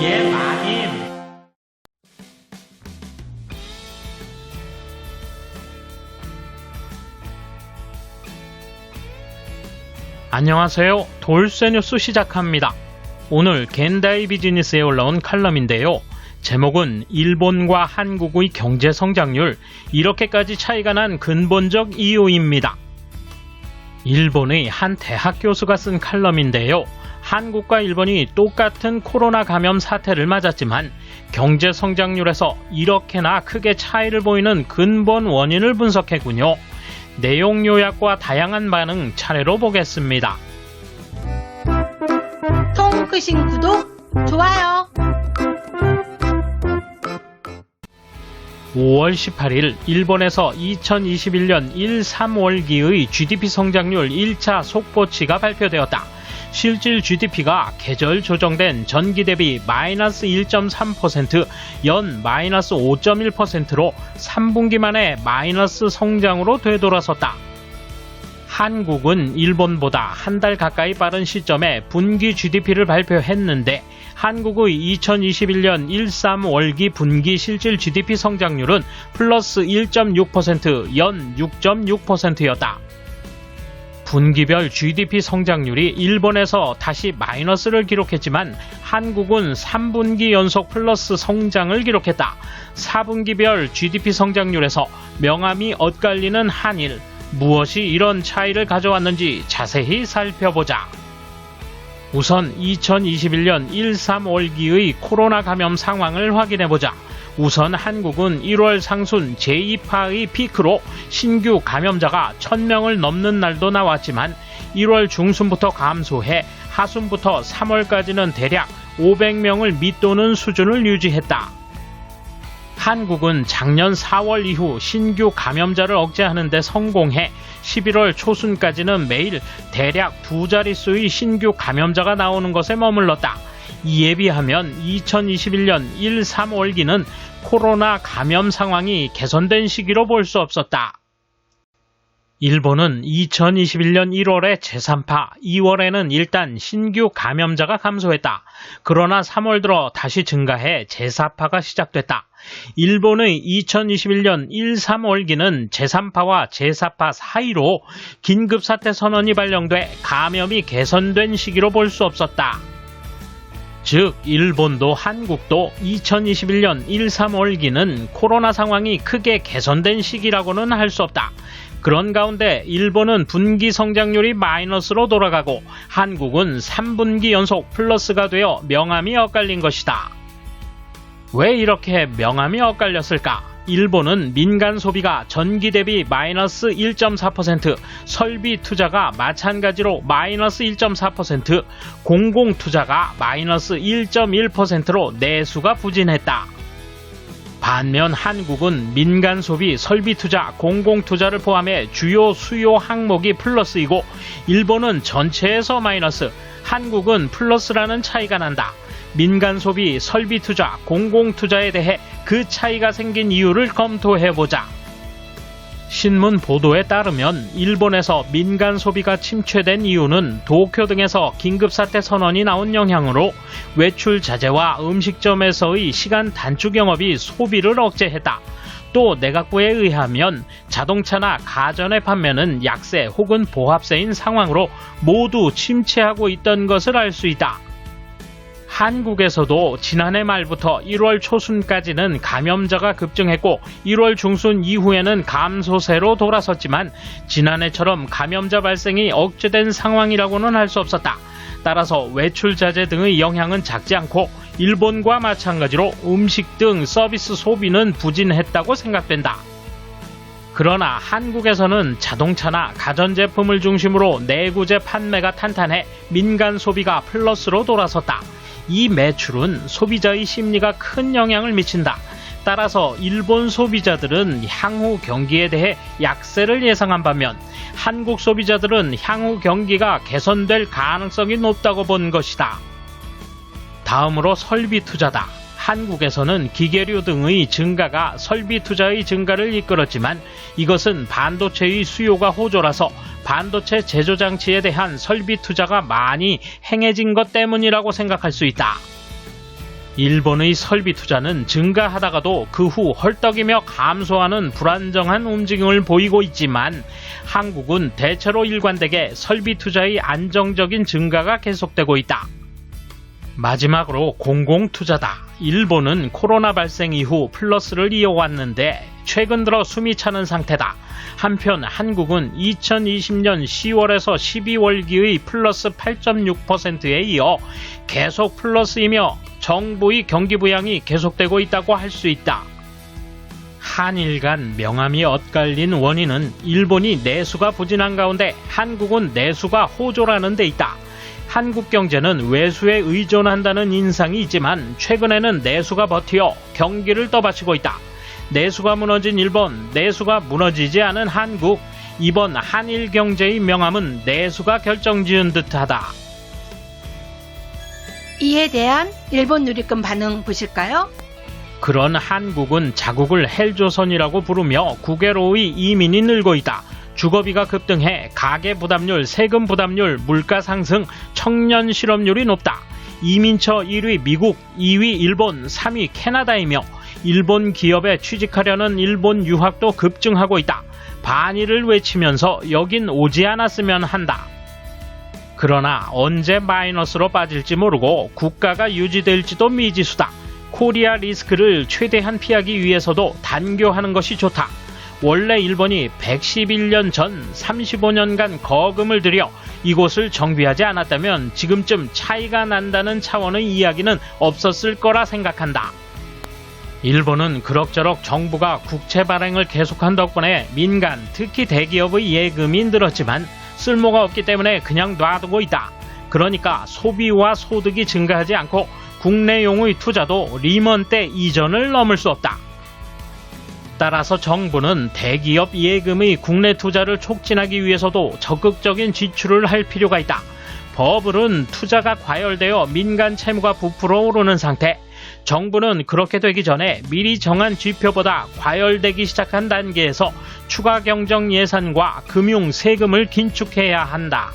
예, 마님. 안녕하세요. 돌쇠 뉴스 시작합니다. 오늘 겐다이 비즈니스에 올라온 칼럼인데요. 제목은 일본과 한국의 경제 성장률, 이렇게까지 차이가 난 근본적 이유입니다. 일본의 한 대학 교수가 쓴 칼럼인데요. 한국과 일본이 똑같은 코로나 감염 사태를 맞았지만 경제 성장률에서 이렇게나 크게 차이를 보이는 근본 원인을 분석했군요. 내용 요약과 다양한 반응 차례로 보겠습니다. 통 크신 구독, 좋아요. 5월 18일 일본에서 2021년 1-3월기의 GDP 성장률 1차 속보치가 발표되었다. 실질 GDP가 계절 조정된 전기 대비 마이너스 1.3%, 연 마이너스 5.1%로 3분기 만에 마이너스 성장으로 되돌아섰다. 한국은 일본보다 한 달 가까이 빠른 시점에 분기 GDP를 발표했는데 한국의 2021년 1-3월기 분기 실질 GDP 성장률은 플러스 1.6%, 연 6.6%였다. 분기별 GDP 성장률이 일본에서 다시 마이너스를 기록했지만 한국은 3분기 연속 플러스 성장을 기록했다. 4분기별 GDP 성장률에서 명암이 엇갈리는 한일, 무엇이 이런 차이를 가져왔는지 자세히 살펴보자. 우선 2021년 1-3월기의 코로나 감염 상황을 확인해보자. 우선 한국은 1월 상순 제2파의 피크로 신규 감염자가 1000명을 넘는 날도 나왔지만 1월 중순부터 감소해 하순부터 3월까지는 대략 500명을 밑도는 수준을 유지했다. 한국은 작년 4월 이후 신규 감염자를 억제하는 데 성공해 11월 초순까지는 매일 대략 2자릿수의 신규 감염자가 나오는 것에 머물렀다. 이에 비하면 2021년 1-3월기는 코로나 감염 상황이 개선된 시기로 볼 수 없었다. 일본은 2021년 1월에 제3파, 2월에는 일단 신규 감염자가 감소했다. 그러나 3월 들어 다시 증가해 제4파가 시작됐다. 일본의 2021년 1-3월기는 제3파와 제4파 사이로 긴급사태 선언이 발령돼 감염이 개선된 시기로 볼 수 없었다. 즉 일본도 한국도 2021년 1-3월기는 코로나 상황이 크게 개선된 시기라고는 할 수 없다. 그런 가운데 일본은 분기 성장률이 마이너스로 돌아가고 한국은 3분기 연속 플러스가 되어 명암이 엇갈린 것이다. 왜 이렇게 명암이 엇갈렸을까? 일본은 민간 소비가 전기 대비 마이너스 1.4%, 설비 투자가 마찬가지로 마이너스 1.4%, 공공 투자가 마이너스 1.1%로 내수가 부진했다. 반면 한국은 민간 소비, 설비 투자, 공공 투자를 포함해 주요 수요 항목이 플러스이고 일본은 전체에서 마이너스, 한국은 플러스라는 차이가 난다. 민간 소비, 설비 투자, 공공 투자에 대해 그 차이가 생긴 이유를 검토해보자. 신문 보도에 따르면 일본에서 민간 소비가 침체된 이유는 도쿄 등에서 긴급사태 선언이 나온 영향으로 외출 자제와 음식점에서의 시간 단축 영업이 소비를 억제했다. 또 내각부에 의하면 자동차나 가전의 판매는 약세 혹은 보합세인 상황으로 모두 침체하고 있던 것을 알 수 있다. 한국에서도 지난해 말부터 1월 초순까지는 감염자가 급증했고 1월 중순 이후에는 감소세로 돌아섰지만 지난해처럼 감염자 발생이 억제된 상황이라고는 할 수 없었다. 따라서 외출 자제 등의 영향은 작지 않고 일본과 마찬가지로 음식 등 서비스 소비는 부진했다고 생각된다. 그러나 한국에서는 자동차나 가전제품을 중심으로 내구재 판매가 탄탄해 민간 소비가 플러스로 돌아섰다. 이 매출은 소비자의 심리가 큰 영향을 미친다. 따라서 일본 소비자들은 향후 경기에 대해 약세를 예상한 반면 한국 소비자들은 향후 경기가 개선될 가능성이 높다고 본 것이다. 다음으로 설비 투자다. 한국에서는 기계류 등의 증가가 설비 투자의 증가를 이끌었지만 이것은 반도체의 수요가 호조라서 반도체 제조장치에 대한 설비 투자가 많이 행해진 것 때문이라고 생각할 수 있다. 일본의 설비 투자는 증가하다가도 그 후 헐떡이며 감소하는 불안정한 움직임을 보이고 있지만 한국은 대체로 일관되게 설비 투자의 안정적인 증가가 계속되고 있다. 마지막으로 공공투자다. 일본은 코로나 발생 이후 플러스를 이어왔는데 최근 들어 숨이 차는 상태다. 한편 한국은 2020년 10월에서 12월기의 플러스 8.6%에 이어 계속 플러스이며 정부의 경기 부양이 계속되고 있다고 할 수 있다. 한일 간 명암이 엇갈린 원인은 일본이 내수가 부진한 가운데 한국은 내수가 호조라는 데 있다. 한국 경제는 외수에 의존한다는 인상이 있지만 최근에는 내수가 버티어 경기를 떠받치고 있다. 내수가 무너진 일본, 내수가 무너지지 않은 한국. 이번 한일 경제의 명암은 내수가 결정지은 듯하다. 이에 대한 일본 누리꾼 반응 보실까요? 그런 한국은 자국을 헬조선이라고 부르며 국외로의 이민이 늘고 있다. 주거비가 급등해 가계 부담률, 세금 부담률, 물가 상승, 청년 실업률이 높다. 이민처 1위 미국, 2위 일본, 3위 캐나다이며 일본 기업에 취직하려는 일본 유학도 급증하고 있다. 반일을 외치면서 여긴 오지 않았으면 한다. 그러나 언제 마이너스로 빠질지 모르고 국가가 유지될지도 미지수다. 코리아 리스크를 최대한 피하기 위해서도 단교하는 것이 좋다. 원래 일본이 111년 전 35년간 거금을 들여 이곳을 정비하지 않았다면 지금쯤 차이가 난다는 차원의 이야기는 없었을 거라 생각한다. 일본은 그럭저럭 정부가 국채 발행을 계속한 덕분에 민간, 특히 대기업의 예금이 늘었지만 쓸모가 없기 때문에 그냥 놔두고 있다. 그러니까 소비와 소득이 증가하지 않고 국내용의 투자도 리먼 때 이전을 넘을 수 없다. 따라서 정부는 대기업 예금의 국내 투자를 촉진하기 위해서도 적극적인 지출을 할 필요가 있다. 버블은 투자가 과열되어 민간 채무가 부풀어 오르는 상태. 정부는 그렇게 되기 전에 미리 정한 지표보다 과열되기 시작한 단계에서 추가 경정 예산과 금융 세금을 긴축해야 한다.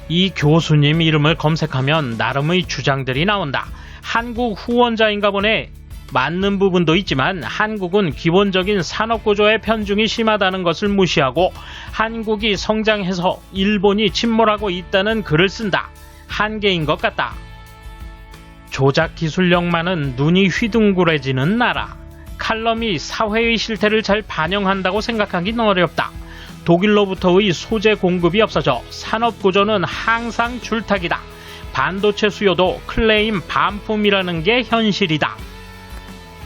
이 교수님 이름을 검색하면 나름의 주장들이 나온다. 한국 후원자인가 보네. 맞는 부분도 있지만 한국은 기본적인 산업구조의 편중이 심하다는 것을 무시하고 한국이 성장해서 일본이 침몰하고 있다는 글을 쓴다. 한계인 것 같다. 조작 기술력만은 눈이 휘둥그레지는 나라. 칼럼이 사회의 실태를 잘 반영한다고 생각하기는 어렵다. 독일로부터의 소재 공급이 없어져 산업구조는 항상 줄타기다. 반도체 수요도 클레임 반품이라는 게 현실이다.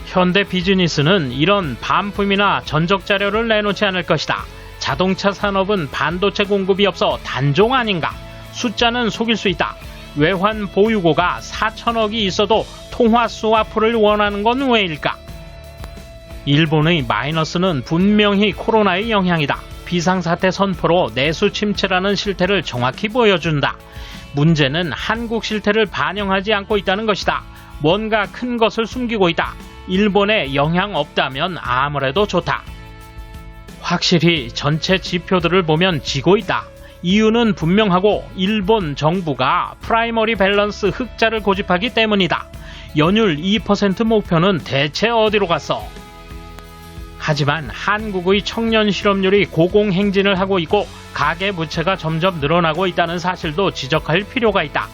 현대 비즈니스는 이런 반품이나 전적 자료를 내놓지 않을 것이다. 자동차 산업은 반도체 공급이 없어 단종 아닌가? 숫자는 속일 수 있다. 외환 보유고가 4천억이 있어도 통화 스와프를 원하는 건 왜일까? 일본의 마이너스는 분명히 코로나의 영향이다. 비상사태 선포로 내수 침체라는 실태를 정확히 보여준다. 문제는 한국 실태를 반영하지 않고 있다는 것이다. 뭔가 큰 것을 숨기고 있다. 일본에 영향 없다면 아무래도 좋다. 확실히 전체 지표들을 보면 지고 있다. 이유는 분명하고 일본 정부가 프라이머리 밸런스 흑자를 고집하기 때문이다. 연율 2% 목표는 대체 어디로 갔어? 하지만 한국의 청년 실업률이 고공행진을 하고 있고 가계부채가 점점 늘어나고 있다는 사실도 지적할 필요가 있다.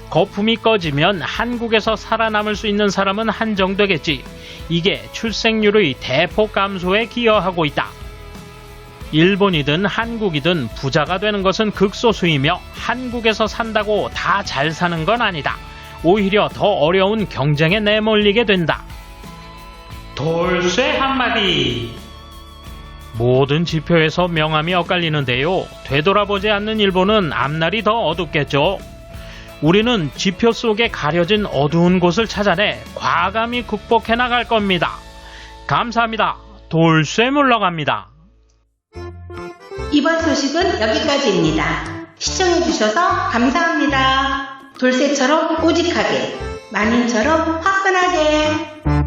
거품이 꺼지면 한국에서 살아남을 수 있는 사람은 한정되겠지. 이게 출생률의 대폭 감소에 기여하고 있다. 일본이든 한국이든 부자가 되는 것은 극소수이며 한국에서 산다고 다 잘 사는 건 아니다. 오히려 더 어려운 경쟁에 내몰리게 된다. 돌쇠 한마디. 모든 지표에서 명암이 엇갈리는데요. 되돌아보지 않는 일본은 앞날이 더 어둡겠죠. 우리는 지표 속에 가려진 어두운 곳을 찾아내 과감히 극복해 나갈 겁니다. 감사합니다. 돌쇠 물러갑니다. 이번 소식은 여기까지입니다. 시청해주셔서 감사합니다. 돌쇠처럼 꼬직하게, 만인처럼 화끈하게.